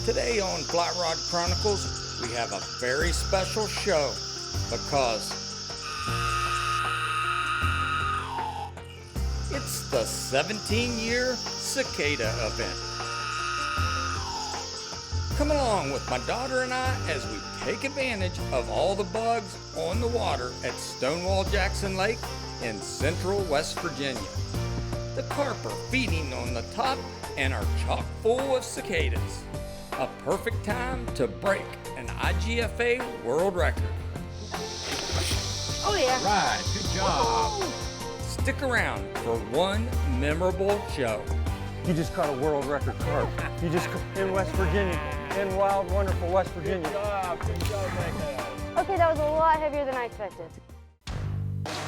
Today on Fly Rod Chronicles, we have a very special show because it's the 17-year Cicada event. Come along with my daughter and I as we take advantage of all the bugs on the water at Stonewall Jackson Lake in central West Virginia. The carp are feeding on the top and are chock full of cicadas. A perfect time to break an IGFA world record. Oh yeah. Right, good job. Woo-hoo. Stick around for one memorable show. You just caught a world record carp. You just in West Virginia, in wild, wonderful West Virginia. Good job, Laken. Okay, that was a lot heavier than I expected.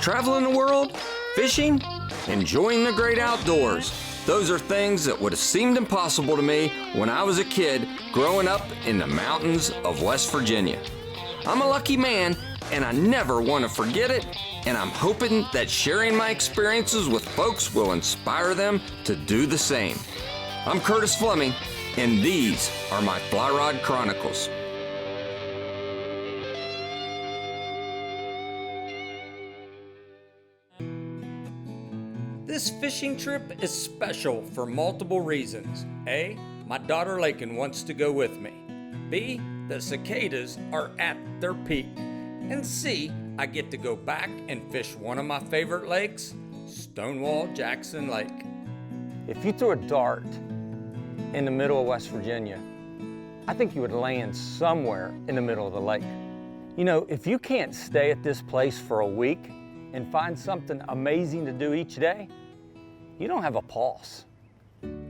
Traveling the world, fishing, enjoying the great outdoors. Those are things that would have seemed impossible to me when I was a kid growing up in the mountains of West Virginia. I'm a lucky man and I never want to forget it, and I'm hoping that sharing my experiences with folks will inspire them to do the same. I'm Curtis Fleming and these are my Fly Rod Chronicles. This fishing trip is special for multiple reasons. A, my daughter Laken wants to go with me. B, the cicadas are at their peak. And C, I get to go back and fish one of my favorite lakes, Stonewall Jackson Lake. If you threw a dart in the middle of West Virginia, I think you would land somewhere in the middle of the lake. You know, if you can't stay at this place for a week and find something amazing to do each day, you don't have a pulse.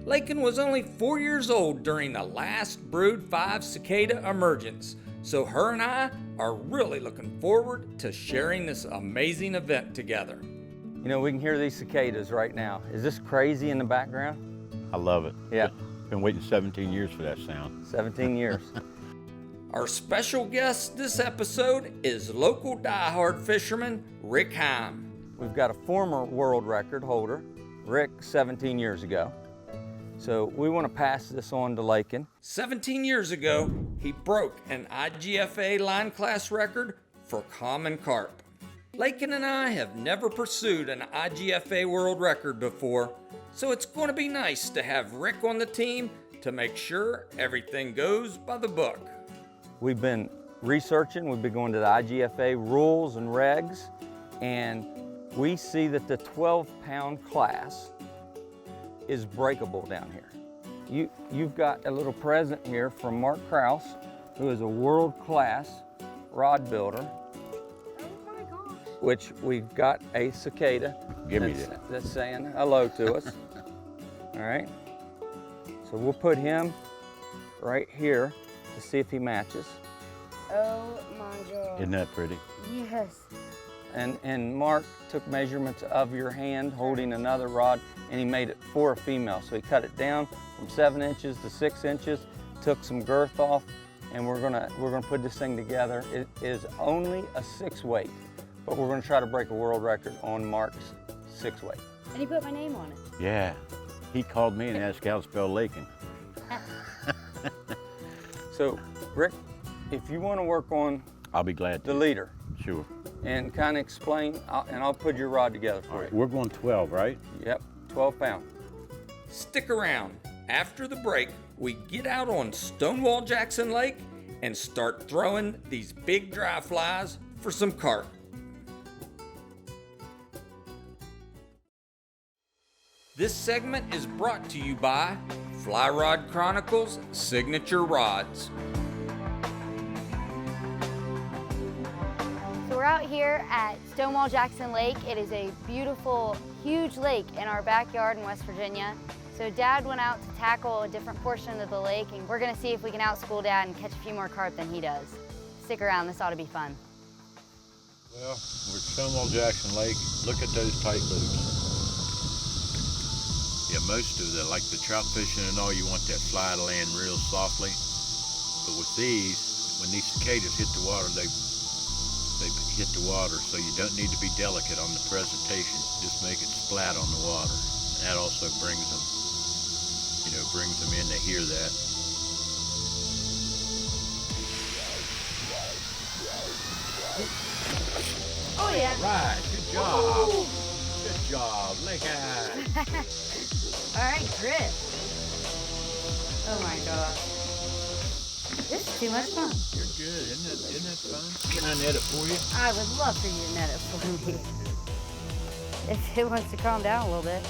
Laken was only 4 years old during the last Brood 5 cicada emergence, so her and I are really looking forward to sharing this amazing event together. You know, we can hear these cicadas right now. Is this crazy in the background? I love it. Yeah. Been waiting 17 years for that sound. 17 years. Our special guest this episode is local diehard fisherman Rick Heim. We've got a former world record holder, Rick, 17 years ago. So we want to pass this on to Laken. 17 years ago, he broke an IGFA line class record for common carp. Laken and I have never pursued an IGFA world record before, so it's going to be nice to have Rick on the team to make sure everything goes by the book. We've been researching, we've been going to the IGFA rules and regs, and we see that the 12-pound class is breakable down here. You've got a little present here from Mark Krause, who is a world-class rod builder. Oh my gosh. Which we've got a cicada that's saying hello to us. All right, so we'll put him right here to see if he matches. Oh my god. Isn't that pretty? Yes. And Mark took measurements of your hand holding another rod, and he made it for a female. So he cut it down from 7 inches to 6 inches, took some girth off, and we're gonna put this thing together. It is only a 6 weight, but we're gonna try to break a world record on Mark's 6 weight. And he put my name on it. Yeah. He called me and asked how to spell Laken. So, Rick, if you want to work on I'll be glad the to. leader Sure. and kind of explain, and I'll put your rod together All for right, you. we're going 12, right? Yep, 12 pound. Stick around. After the break, we get out on Stonewall Jackson Lake and start throwing these big dry flies for some carp. This segment is brought to you by Fly Rod Chronicles Signature Rods. So we're out here at Stonewall Jackson Lake. It is a beautiful, huge lake in our backyard in West Virginia. So Dad went out to tackle a different portion of the lake, and we're gonna see if we can outschool Dad and catch a few more carp than he does. Stick around, this ought to be fun. Well, we're at Stonewall Jackson Lake. Look at those tight loops. Yeah, most of the, like the trout fishing and all, you want that fly to land real softly. But with these, when these cicadas hit the water, they hit the water, so you don't need to be delicate on the presentation. Just make it splat on the water. And that also brings them in, they hear that. Oh yeah. Right, good job. Ooh. Good job, Laken. All right, grip. Oh my God. This is too much fun. You're good, isn't that fun? Can I net it for you? I would love for you to net it for me. If it wants to calm down a little bit.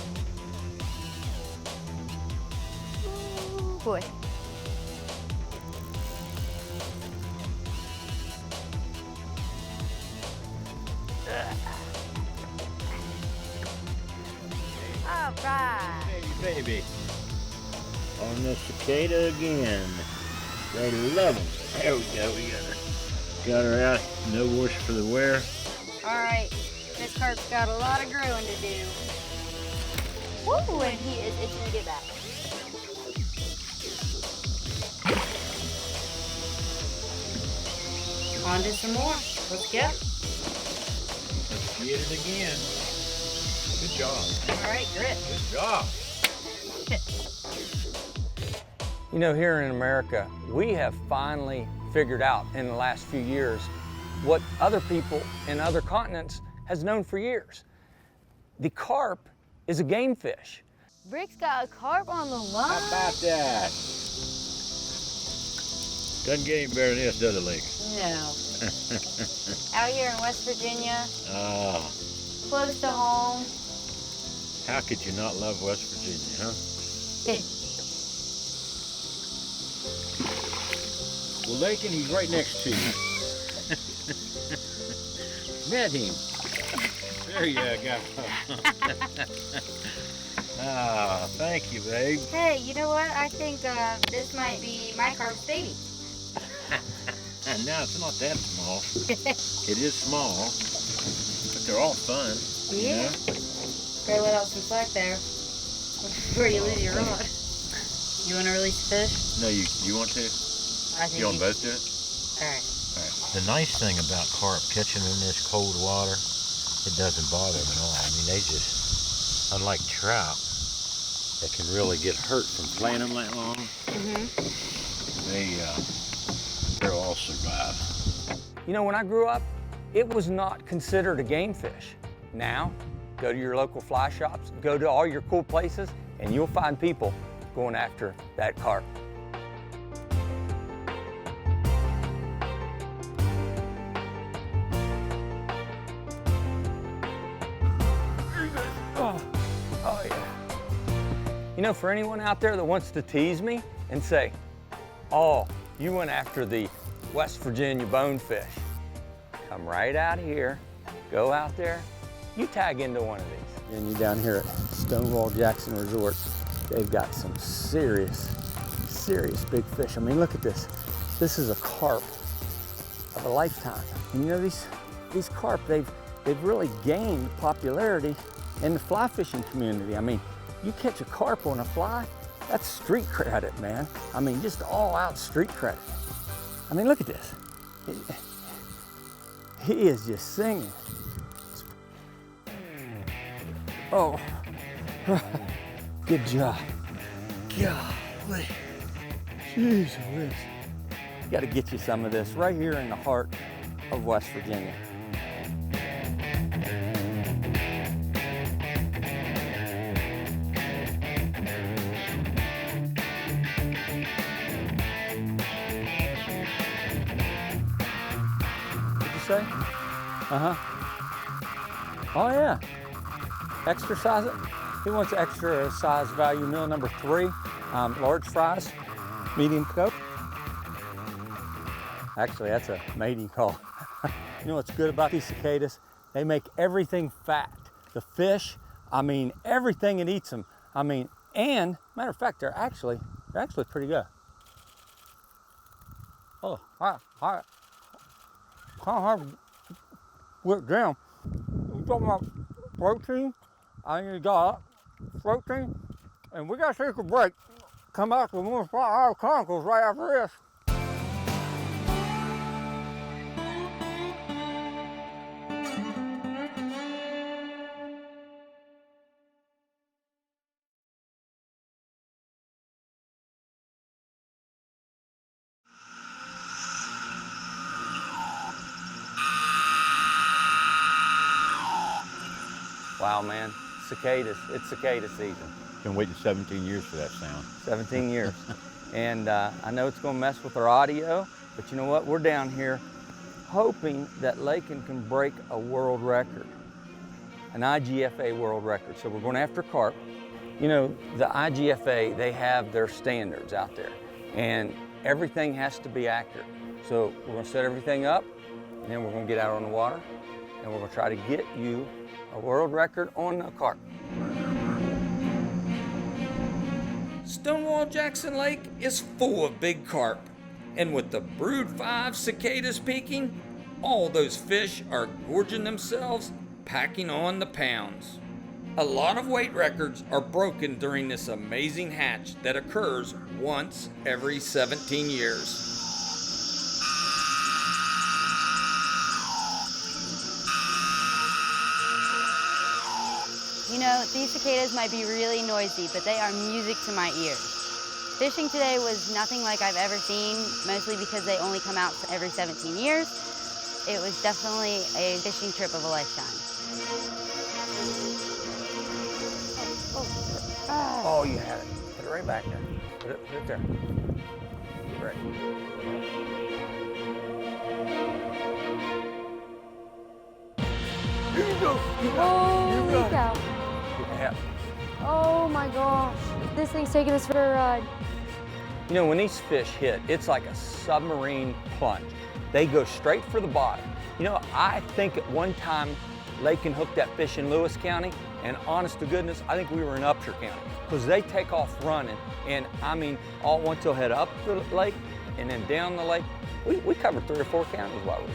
Ooh, boy. All right. Hey, baby. On the cicada again. They love them. There we go. We got her out. No wash for the wear. All right. This carp's got a lot of growing to do. Woo, and he is itching to get back. On to some more. Let's go. Let's get it again. Good job. All right, grip. Good job. You know, here in America, we have finally figured out in the last few years what other people in other continents has known for years. The carp is a game fish. Rick's got a carp on the line. How about that? Doesn't get any better than this, does it, Lake? No. Out here in West Virginia, Oh, close to home. how could you not love West Virginia, huh? Well, Laken, he's right next to you. Met him. There you go. Ah, thank you, babe. Hey, you know what? I think this might be my carp's baby. No, it's not that small. It is small, but they're all fun. Yeah. You know? Better let out some slack there before you lose your rod. You want to release the fish? No, you want to? I think You want both do it? All right. The nice thing about carp catching them in this cold water, it doesn't bother them at all. I mean, they just, unlike trout, that can really get hurt from playing them that long, they'll all survive. You know, when I grew up, it was not considered a game fish. Now, go to your local fly shops, go to all your cool places, and you'll find people going after that carp. Oh yeah. You know, for anyone out there that wants to tease me and say, oh, you went after the West Virginia bonefish, come right out of here, go out there, you tag into one of these. And you down here at Stonewall Jackson Resort, they've got some serious big fish. I mean, look at this. This is a carp of a lifetime. And you know, these carp, they've really gained popularity in the fly fishing community. I mean, you catch a carp on a fly, that's street credit, man. I mean, just all out street credit. I mean, look at this. He is just singing. Oh, good job. Golly, jeez whiz. Got to get you some of this right here in the heart of West Virginia. Say? Oh yeah. Exercise it. He wants extra size value meal number 3. Large fries, medium Coke. Actually, that's a mating call. You know what's good about these cicadas? They make everything fat. The fish, I mean, everything it eats them. I mean, and matter of fact, they're actually pretty good. Oh, all right. Look down. We're talking about protein. I need got protein, and we got to take a break. Come back with more Chronicles right after this. Wow, man, cicadas, it's cicada season. Been waiting 17 years for that sound. 17 years. And I know it's gonna mess with our audio, but you know what? We're down here hoping that Laken can break a world record, an IGFA world record. So we're going after carp. You know, the IGFA, they have their standards out there, and everything has to be accurate. So we're gonna set everything up, and then we're gonna get out on the water, and we're gonna try to get you a world record on a carp. Stonewall Jackson Lake is full of big carp, and with the brood 5 cicadas peaking, all those fish are gorging themselves, packing on the pounds. A lot of weight records are broken during this amazing hatch that occurs once every 17 years. You know, these cicadas might be really noisy, but they are music to my ears. Fishing today was nothing like I've ever seen, mostly because they only come out every 17 years. It was definitely a fishing trip of a lifetime. Oh, you had it. Put it right back there. Put it there. Get ready. Here you go. Holy cow. Yeah. Oh my gosh. This thing's taking us for a ride. You know, when these fish hit, it's like a submarine plunge. They go straight for the bottom. You know, I think at one time Laken hooked that fish in Lewis County, and honest to goodness, I think we were in Upshur County, because they take off running, and I mean, all once they'll head up the lake and then down the lake. We covered 3 or 4 counties while we were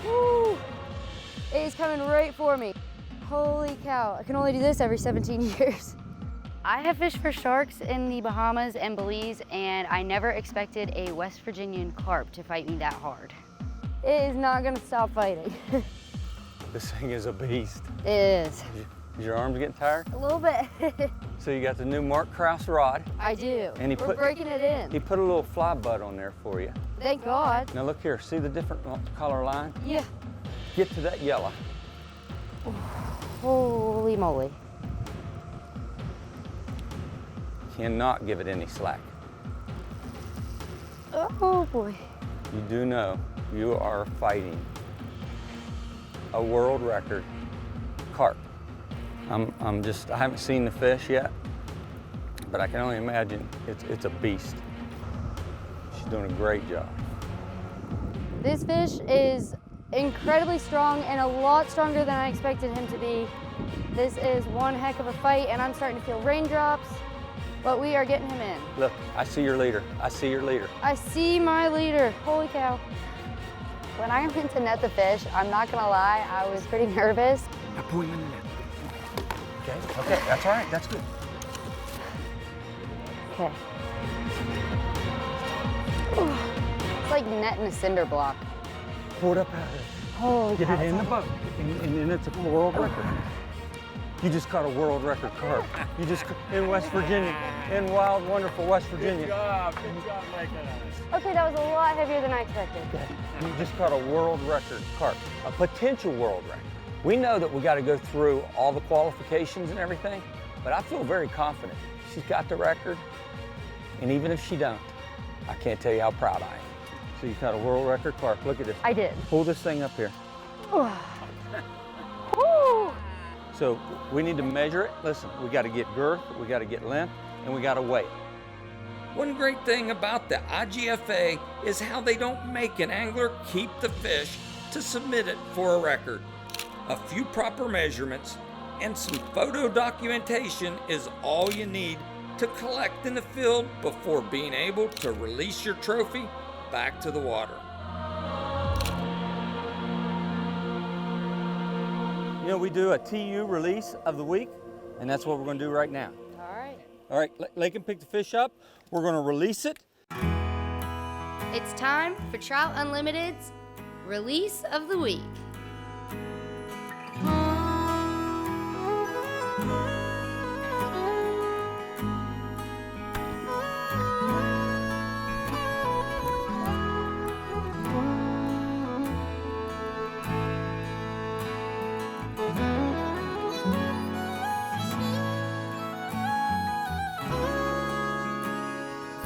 there. Woo! It is coming right for me. Holy cow, I can only do this every 17 years. I have fished for sharks in the Bahamas and Belize, and I never expected a West Virginian carp to fight me that hard. It is not gonna stop fighting. This thing is a beast. It is. Is your arms getting tired? A little bit. So you got the new Mark Krause rod. I do. And We're breaking it in. He put a little fly butt on there for you. Thank God. Now look here, see the different color line? Yeah. Get to that yellow. Holy moly. Cannot give it any slack. Oh boy. You do know you are fighting a world record carp. I haven't seen the fish yet, but I can only imagine it's a beast. She's doing a great job. This fish is incredibly strong and a lot stronger than I expected him to be. This is one heck of a fight, and I'm starting to feel raindrops, but we are getting him in. Look, I see your leader. I see your leader. I see my leader. Holy cow. When I went to net the fish, I'm not gonna lie, I was pretty nervous. Now pull him in the net. Okay, that's all right, that's good. Okay. It's like netting a cinder block. Pull it up out of there. Holy Get cow. it in the boat, and then it's a world record. You just caught a world record carp. You just, in West Virginia, in wild, wonderful West Virginia. Good job, Laken. Okay, that was a lot heavier than I expected. You just caught a world record carp, a potential world record. We know that we got to go through all the qualifications and everything, but I feel very confident. She's got the record, and even if she don't, I can't tell you how proud I am. So you caught a world record carp. Look at this. I did. Pull this thing up here. Woo! So we need to measure it. Listen, we got to get girth, we got to get length, and we got to weigh. One great thing about the IGFA is how they don't make an angler keep the fish to submit it for a record. A few proper measurements and some photo documentation is all you need to collect in the field before being able to release your trophy back to the water. You know, we do a TU release of the week, and that's what we're going to do right now. All right. All right, Laken picked the fish up. We're going to release it. It's time for Trout Unlimited's Release of the Week.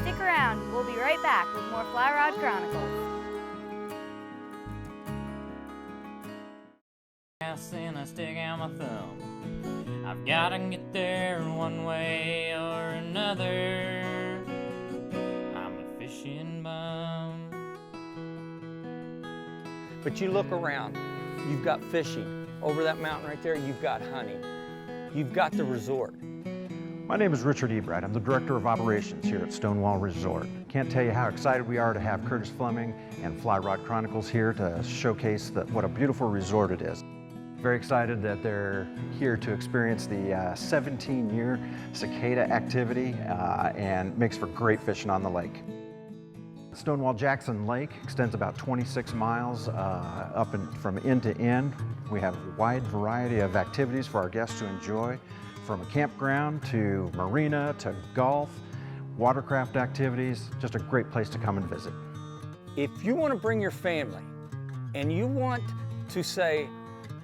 Stick around. We'll be right back with more Fly Rod Chronicles. And I stick out my thumb. I've gotta get there one way or another. I'm a fishing bum. But you look around, you've got fishing. Over that mountain right there, you've got hunting. You've got the resort. My name is Richard Ebright. I'm the Director of Operations here at Stonewall Resort. Can't tell you how excited we are to have Curtis Fleming and Fly Rod Chronicles here to showcase what a beautiful resort it is. Very excited that they're here to experience the 17-year cicada activity and makes for great fishing on the lake. Stonewall Jackson Lake extends about 26 miles up from end to end. We have a wide variety of activities for our guests to enjoy, from a campground to marina to golf, watercraft activities, just a great place to come and visit. If you want to bring your family and you want to say,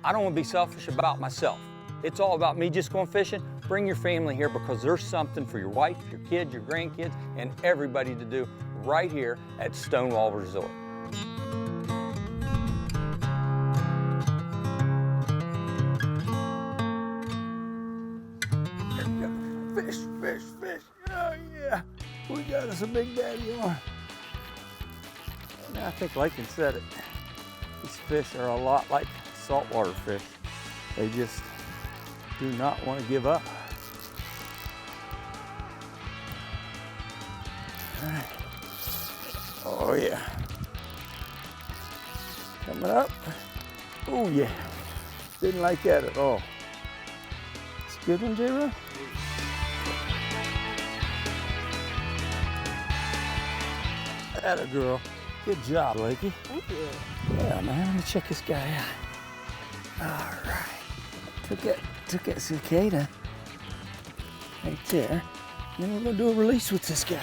I don't want to be selfish about myself, it's all about me just going fishing, bring your family here because there's something for your wife, your kids, your grandkids, and everybody to do right here at Stonewall Resort. Fish, fish, fish. Oh yeah, we got us a big daddy on. I think Laken said it. These fish are a lot like saltwater fish. They just do not want to give up. All right. Oh yeah. Coming up. Oh yeah. Didn't like that at all. It's a good one, J-Ro? Atta girl. Good job, Lakey. Thank you. Yeah, man, let me check this guy out. All right. Took that cicada right there. Then we're gonna do a release with this guy.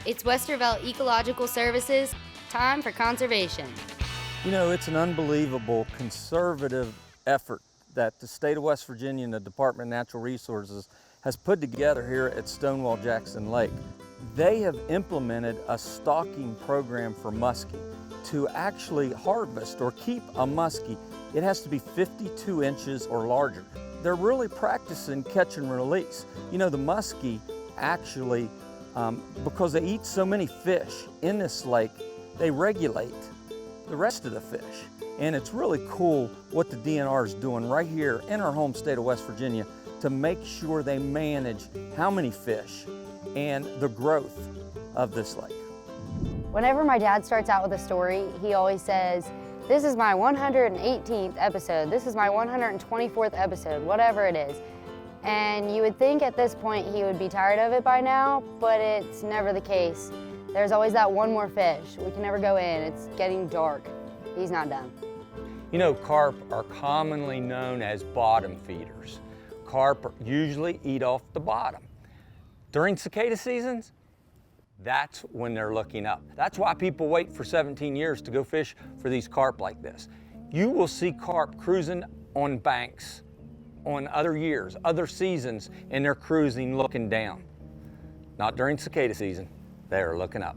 It's Westerville Ecological Services. Time for conservation. You know, it's an unbelievable conservative effort that the state of West Virginia and the Department of Natural Resources has put together here at Stonewall Jackson Lake. They have implemented a stocking program for muskie. To actually harvest or keep a muskie, it has to be 52 inches or larger. They're really practicing catch and release. You know, the muskie actually, because they eat so many fish in this lake, they regulate the rest of the fish. And it's really cool what the DNR is doing right here in our home state of West Virginia to make sure they manage how many fish and the growth of this lake. Whenever my dad starts out with a story, he always says, this is my 118th episode, this is my 124th episode, whatever it is. And you would think at this point he would be tired of it by now, but it's never the case. There's always that one more fish. We can never go in, it's getting dark. He's not done. You know, carp are commonly known as bottom feeders. Carp usually eat off the bottom. During cicada seasons, that's when they're looking up. That's why people wait for 17 years to go fish for these carp like this. You will see carp cruising on banks on other years, other seasons, and they're cruising looking down. Not during cicada season, they are looking up.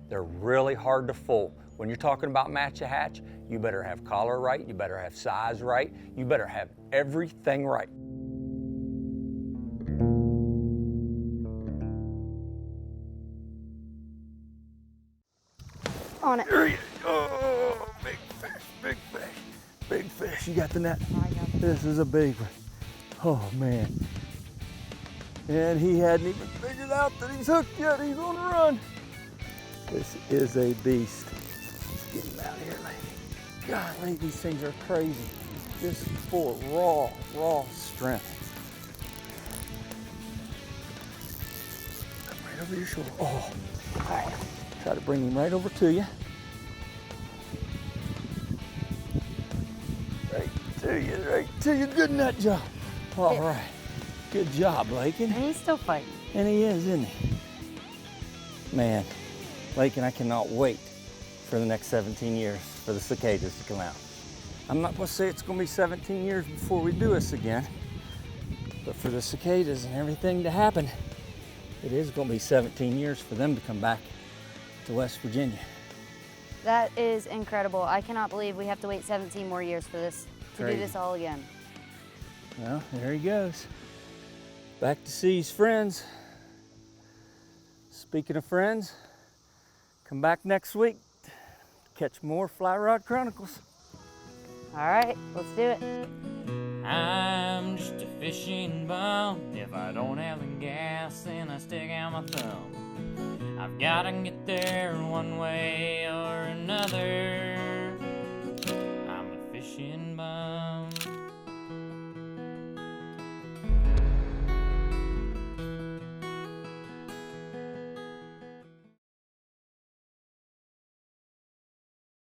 They're really hard to fool. When you're talking about match a hatch, you better have collar right, you better have size right, you better have everything right. On it. Oh, big fish, big fish, big fish. You got the net? I got the This is a big one. Oh man. And he hadn't even figured out that he's hooked yet. He's on the run. This is a beast. Let's get him out here, lady. Golly, these things are crazy. Just full of raw strength. Come right over your shoulder. Oh, all right. Try to bring him right over to you. Right to you. Good nut job. All right. Good job, Laken. And he's still fighting. And he is, isn't he? Man, Laken, I cannot wait for the next 17 years for the cicadas to come out. I'm not gonna say it's gonna be 17 years before we do this again, but for the cicadas and everything to happen, it is gonna be 17 years for them to come back to West Virginia. That is incredible. I cannot believe we have to wait 17 more years for this, to do this all again. Well, there he goes. Back to see his friends. Speaking of friends, come back next week to catch more Fly Rod Chronicles. All right, let's do it. I'm just a fishing bum. If I don't have the gas, then I stick out my thumb. I've gotta get there one way or another.